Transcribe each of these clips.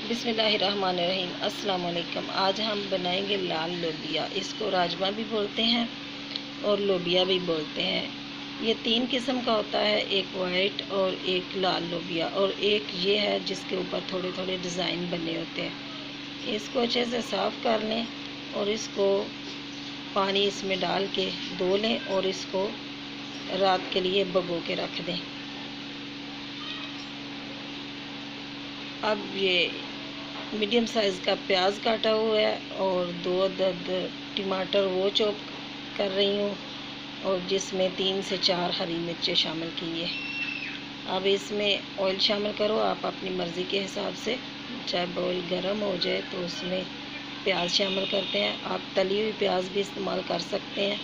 बिस्मिल्लाहिर्रहमानिर्रहीम। अस्सलाम वालेकुम। आज हम बनाएंगे लाल लोबिया। इसको राजमा भी बोलते हैं और लोबिया भी बोलते हैं। ये तीन किस्म का होता है, एक वाइट और एक लाल लोबिया और एक ये है जिसके ऊपर थोड़े थोड़े डिज़ाइन बने होते हैं। इसको अच्छे से साफ़ कर लें और इसको पानी इसमें डाल के धो लें और इसको रात के लिए भिगो के रख दें। अब ये मीडियम साइज़ का प्याज काटा हुआ है और 2 अदद टमाटर वो चॉप कर रही हूँ और जिसमें 3 से 4 हरी मिर्चें शामिल की है। अब इसमें ऑयल शामिल करो आप अपनी मर्ज़ी के हिसाब से। जब ऑयल गर्म हो जाए तो उसमें प्याज शामिल करते हैं। आप तली हुई प्याज भी इस्तेमाल कर सकते हैं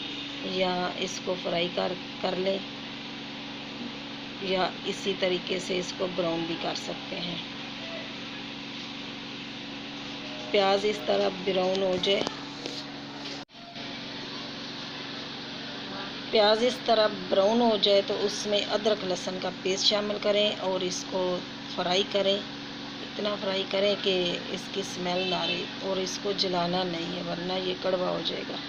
या इसको फ्राई कर लें या इसी तरीके से इसको ब्राउन भी कर सकते हैं। प्याज इस तरह ब्राउन हो जाए, प्याज इस तरह ब्राउन हो जाए तो उसमें अदरक लहसुन का पेस्ट शामिल करें और इसको फ्राई करें। इतना फ्राई करें कि इसकी स्मेल ना रहे और इसको जलाना नहीं है वरना ये कड़वा हो जाएगा।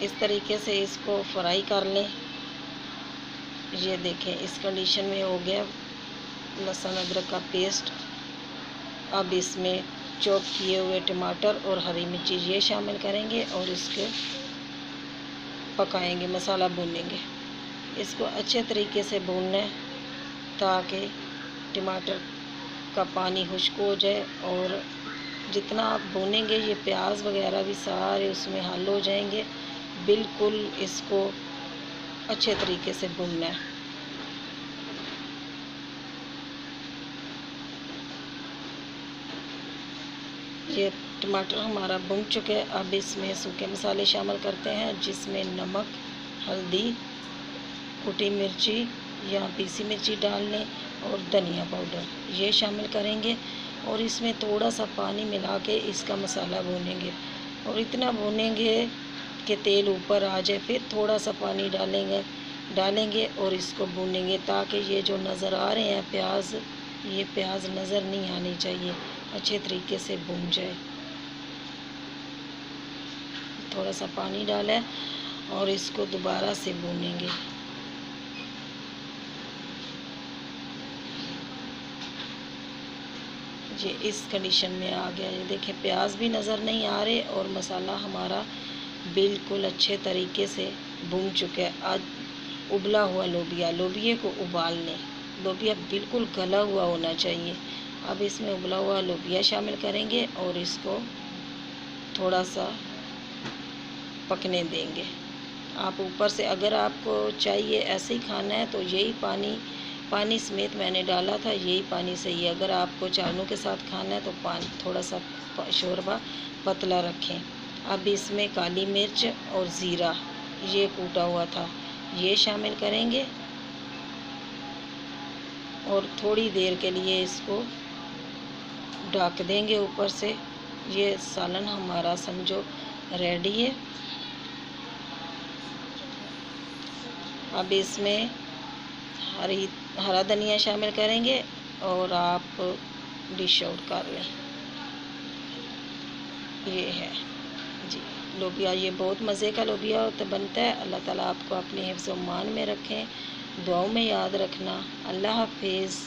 इस तरीके से इसको फ्राई कर लें। ये देखें इस कंडीशन में हो गया लहसुन अदरक का पेस्ट। अब इसमें चॉप किए हुए टमाटर और हरी मिर्ची ये शामिल करेंगे और इसके पकाएंगे, मसाला भूनेंगे। इसको अच्छे तरीके से भूनना है ताकि टमाटर का पानी खुश्क हो जाए और जितना आप भूनेंगे ये प्याज वगैरह भी सारे उसमें हल हो जाएंगे। बिल्कुल इसको अच्छे तरीके से भूनना है। ये टमाटर हमारा भून चुके हैं। अब इसमें सूखे मसाले शामिल करते हैं जिसमें नमक, हल्दी, कुटी मिर्ची या पीसी मिर्ची डाल लें और धनिया पाउडर ये शामिल करेंगे और इसमें थोड़ा सा पानी मिला के इसका मसाला भूनेंगे और इतना भूनेंगे कि तेल ऊपर आ जाए। फिर थोड़ा सा पानी डालेंगे और इसको भूनेंगे ताकि ये जो नज़र आ रहे हैं प्याज, ये प्याज नज़र नहीं आनी चाहिए, अच्छे तरीके से भून जाए। थोड़ा सा पानी डाला है और इसको दोबारा से भूनेंगे। ये इस कंडीशन में आ गया। ये देखें प्याज भी नज़र नहीं आ रहे और मसाला हमारा बिल्कुल अच्छे तरीके से भून चुका है। आज उबला हुआ लोबिये को उबाल लें। लोबिया बिल्कुल गला हुआ होना चाहिए। अब इसमें उबला हुआ लोबिया शामिल करेंगे और इसको थोड़ा सा पकने देंगे। आप ऊपर से अगर आपको चाहिए ऐसे ही खाना है तो यही पानी समेत मैंने डाला था, यही पानी सही है। अगर आपको चावलों के साथ खाना है तो पानी थोड़ा सा शोरबा पतला रखें। अब इसमें काली मिर्च और ज़ीरा ये कूटा हुआ था ये शामिल करेंगे और थोड़ी देर के लिए इसको ढक देंगे ऊपर से। ये सालन हमारा समझो रेडी है। अब इसमें हरा धनिया शामिल करेंगे और आप डिश आउट कर लें। ये है जी लोबिया। ये बहुत मज़े का लोबिया बनता है। अल्लाह ताला आपको अपने हिफ्ज़-ओ-मान में रखें, दुआओं में याद रखना। अल्लाह हाफिज़।